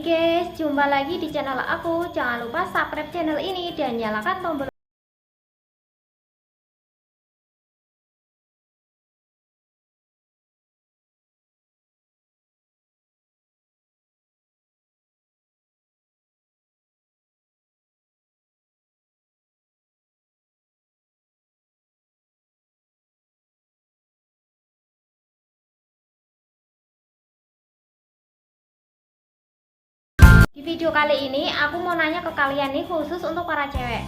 Hai guys, jumpa lagi di channel aku. Jangan lupa subscribe channel ini dan nyalakan tombol. Di video kali ini aku mau nanya ke kalian nih, khusus untuk para cewek.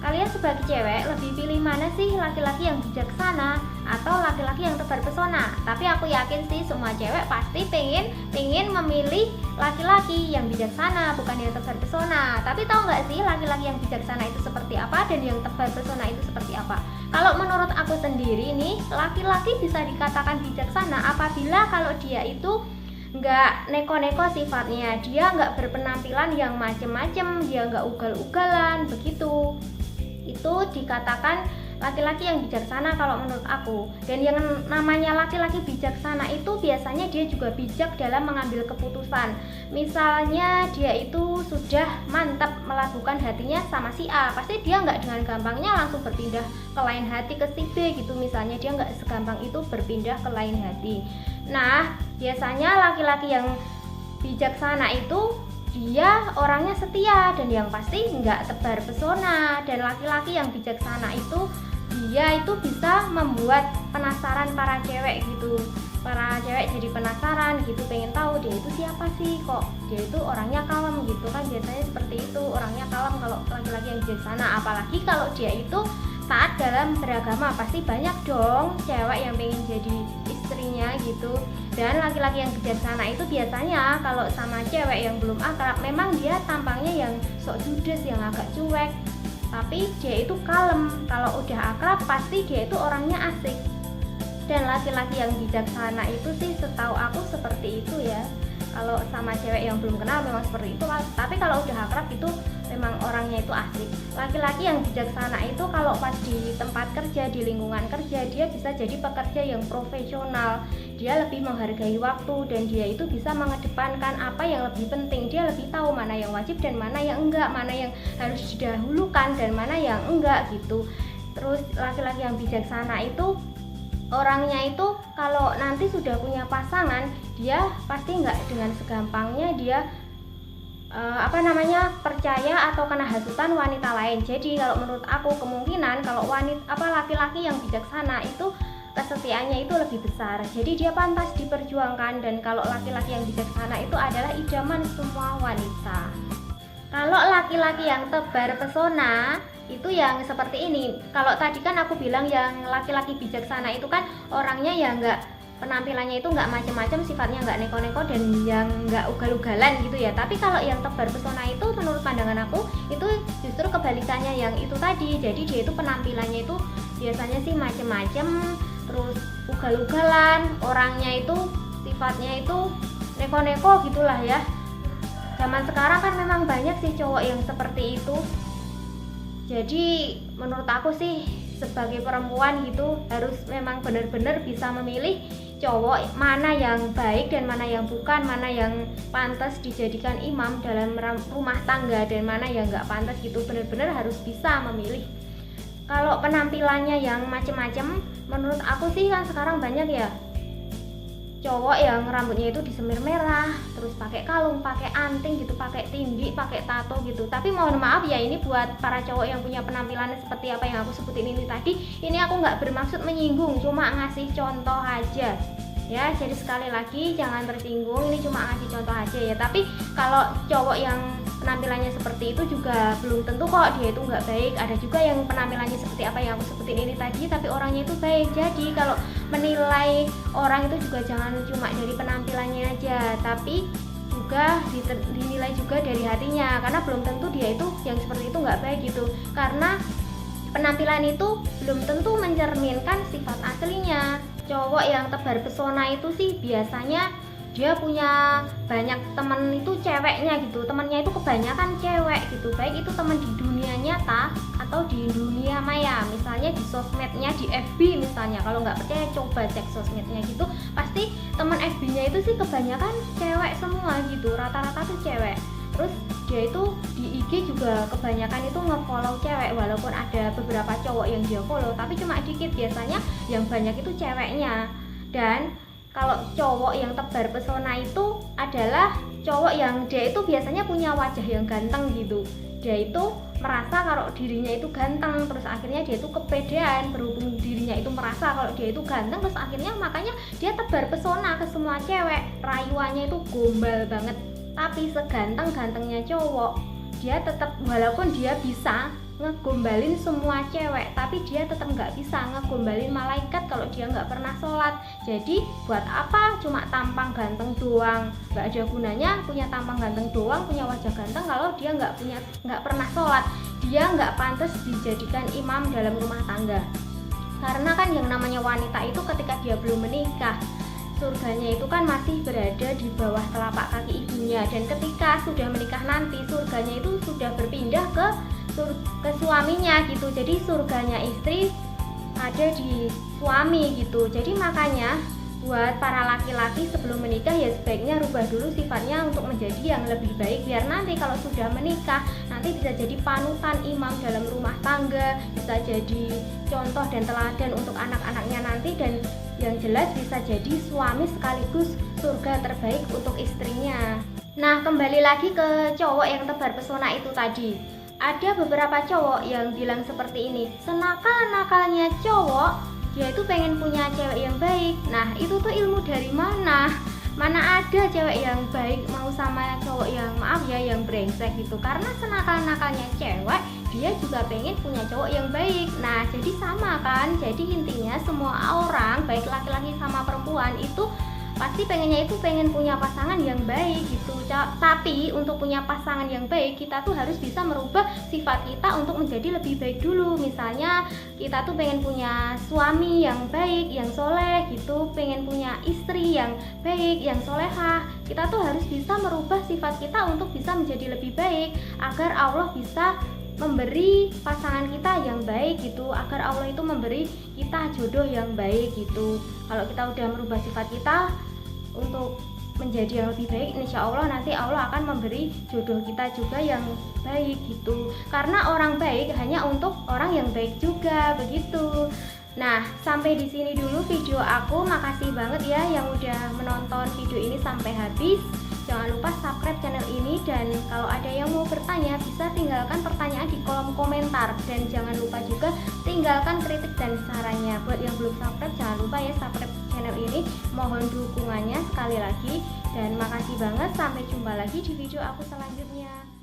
Kalian sebagai cewek lebih pilih mana sih, laki-laki yang bijaksana atau laki-laki yang tebar pesona? Tapi aku yakin sih semua cewek pasti pengen memilih laki-laki yang bijaksana, bukan yang tebar pesona. Tapi tahu nggak sih laki-laki yang bijaksana itu seperti apa dan yang tebar pesona itu seperti apa? Kalau menurut aku sendiri nih, laki-laki bisa dikatakan bijaksana apabila kalau dia itu nggak neko-neko sifatnya, dia nggak berpenampilan yang macem-macem, dia nggak ugal-ugalan begitu. Itu dikatakan laki-laki yang bijaksana kalau menurut aku. Dan yang namanya laki-laki bijaksana itu biasanya dia juga bijak dalam mengambil keputusan. Misalnya dia itu sudah mantap melakukan hatinya sama si A, pasti dia nggak dengan gampangnya langsung berpindah ke lain hati ke si B gitu. Misalnya dia nggak segampang itu berpindah ke lain hati. Nah, biasanya laki-laki yang bijaksana itu dia orangnya setia dan yang pasti nggak tebar pesona. Dan laki-laki yang bijaksana itu dia itu bisa membuat penasaran para cewek gitu. Para cewek jadi penasaran gitu, pengen tahu dia itu siapa sih, kok dia itu orangnya kalem gitu kan. Biasanya seperti itu, orangnya kalem kalau laki-laki yang bijaksana. Apalagi kalau dia itu taat dalam beragama, pasti banyak dong cewek yang pengen jadi istrinya gitu. Dan laki-laki yang bijaksana itu biasanya kalau sama cewek yang belum akrab, memang dia tampangnya yang sok judes, yang agak cuek, tapi dia itu kalem. Kalau udah akrab pasti dia itu orangnya asik. Dan laki-laki yang bijaksana itu sih setahu aku seperti itu ya. Kalau sama cewek yang belum kenal memang seperti itu, tapi kalau udah akrab itu memang orangnya itu asik. Laki-laki yang bijaksana itu kalau pas di tempat kerja, di lingkungan kerja, dia bisa jadi pekerja yang profesional. Dia lebih menghargai waktu dan dia itu bisa mengedepankan apa yang lebih penting. Dia lebih tahu mana yang wajib dan mana yang enggak, mana yang harus didahulukan dan mana yang enggak gitu. Terus laki-laki yang bijaksana itu orangnya itu kalau nanti sudah punya pasangan, dia pasti nggak dengan segampangnya dia percaya atau kena hasutan wanita lain. Jadi kalau menurut aku kemungkinan kalau laki-laki yang bijaksana itu kesetiaannya itu lebih besar. Jadi dia pantas diperjuangkan. Dan kalau laki-laki yang bijaksana itu adalah idaman semua wanita. Kalau laki-laki yang tebar pesona itu yang seperti ini. Kalau tadi kan aku bilang yang laki-laki bijaksana itu kan orangnya ya nggak, penampilannya itu nggak macam-macam, sifatnya nggak neko-neko dan yang nggak ugal-ugalan gitu ya. Tapi kalau yang tebar pesona itu menurut pandangan aku itu justru kebalikannya yang itu tadi. Jadi dia itu penampilannya itu biasanya sih macam-macam, terus ugal-ugalan, orangnya itu sifatnya itu neko-neko gitulah ya. Zaman sekarang kan memang banyak sih cowok yang seperti itu. Jadi menurut aku sih sebagai perempuan gitu harus memang benar-benar bisa memilih cowok mana yang baik dan mana yang bukan, mana yang pantas dijadikan imam dalam rumah tangga dan mana yang nggak pantas gitu. Benar-benar harus bisa memilih. Kalau penampilannya yang macem-macem, menurut aku sih kan sekarang banyak ya cowok yang rambutnya itu disemir merah, terus pakai kalung, pakai anting gitu, pakai tindik, pakai tato gitu. Tapi mohon maaf ya, ini buat para cowok yang punya penampilan seperti apa yang aku sebutin ini tadi. Ini aku nggak bermaksud menyinggung, cuma ngasih contoh aja ya. Jadi sekali lagi jangan tersinggung, ini cuma ngasih contoh aja ya. Tapi kalau cowok yang penampilannya seperti itu juga belum tentu kok dia itu nggak baik. Ada juga yang penampilannya seperti apa yang aku sebutin ini tadi tapi orangnya itu baik. Jadi kalau menilai orang itu juga jangan cuma dari penampilannya aja, tapi juga dinilai juga dari hatinya, karena belum tentu dia itu yang seperti itu nggak baik gitu. Karena penampilan itu belum tentu mencerminkan sifat aslinya. Cowok yang tebar pesona itu sih biasanya dia punya banyak temen itu ceweknya gitu, temennya itu kebanyakan cewek gitu, baik itu temen di dunia nyata atau di dunia maya, misalnya di sosmednya, di FB misalnya. Kalau nggak percaya coba cek sosmednya gitu, pasti teman FB-nya itu sih kebanyakan cewek semua gitu, rata-rata tuh cewek. Terus dia itu di IG juga kebanyakan itu nge-follow cewek, walaupun ada beberapa cowok yang dia follow, tapi cuma dikit, biasanya yang banyak itu ceweknya. Dan kalau cowok yang tebar pesona itu adalah cowok yang dia itu biasanya punya wajah yang ganteng gitu. Dia itu merasa kalau dirinya itu ganteng, terus akhirnya dia itu kepedean, berhubung dirinya itu merasa kalau dia itu ganteng, terus akhirnya makanya dia tebar pesona ke semua cewek, rayuannya itu gombal banget. Tapi seganteng-gantengnya cowok, dia tetap, walaupun dia bisa ngegombalin semua cewek, tapi dia tetap nggak bisa ngegombalin malaikat kalau dia nggak pernah sholat. Jadi buat apa cuma tampang ganteng doang, nggak ada gunanya punya tampang ganteng doang, punya wajah ganteng kalau dia nggak pernah sholat. Dia nggak pantas dijadikan imam dalam rumah tangga, karena kan yang namanya wanita itu ketika dia belum menikah, surganya itu kan masih berada di bawah telapak kaki ibunya, dan ketika sudah menikah nanti surganya itu sudah berpindah ke suaminya gitu. Jadi surganya istri ada di suami gitu. Jadi makanya buat para laki-laki sebelum menikah ya sebaiknya rubah dulu sifatnya untuk menjadi yang lebih baik, biar nanti kalau sudah menikah nanti bisa jadi panutan imam dalam rumah tangga, bisa jadi contoh dan teladan untuk anak-anaknya nanti, dan yang jelas bisa jadi suami sekaligus surga terbaik untuk istrinya. Nah, kembali lagi ke cowok yang tebar pesona itu tadi. Ada beberapa cowok yang bilang seperti ini, senakal-nakalnya cowok, dia itu pengen punya cewek yang baik. Nah, itu tuh ilmu dari mana? Mana ada cewek yang baik mau sama cowok yang, maaf ya, yang brengsek gitu. Karena senakal-nakalnya cewek, dia juga pengen punya cowok yang baik. Nah, jadi sama kan? Jadi intinya semua orang, baik laki-laki sama perempuan, itu pasti pengennya itu pengen punya pasangan yang baik gitu. Tapi untuk punya pasangan yang baik, kita tuh harus bisa merubah sifat kita untuk menjadi lebih baik dulu. Misalnya kita tuh pengen punya suami yang baik, yang soleh gitu, pengen punya istri yang baik, yang solehah. Kita tuh harus bisa merubah sifat kita untuk bisa menjadi lebih baik, agar Allah bisa memberi pasangan kita yang baik gitu, agar Allah itu memberi kita jodoh yang baik gitu. Kalau kita udah merubah sifat kita untuk menjadi yang lebih baik, insya Allah nanti Allah akan memberi jodoh kita juga yang baik gitu. Karena orang baik hanya untuk orang yang baik juga, begitu. Nah, sampai di sini dulu video aku. Makasih banget ya yang udah menonton video ini sampai habis. Jangan lupa subscribe channel ini, dan kalau ada yang mau bertanya bisa tinggalkan pertanyaan di kolom komentar, dan jangan lupa juga tinggalkan kritik dan sarannya. Buat yang belum subscribe, jangan lupa ya subscribe channel ini. Mohon dukungannya sekali lagi, dan makasih banget. Sampai jumpa lagi di video aku selanjutnya.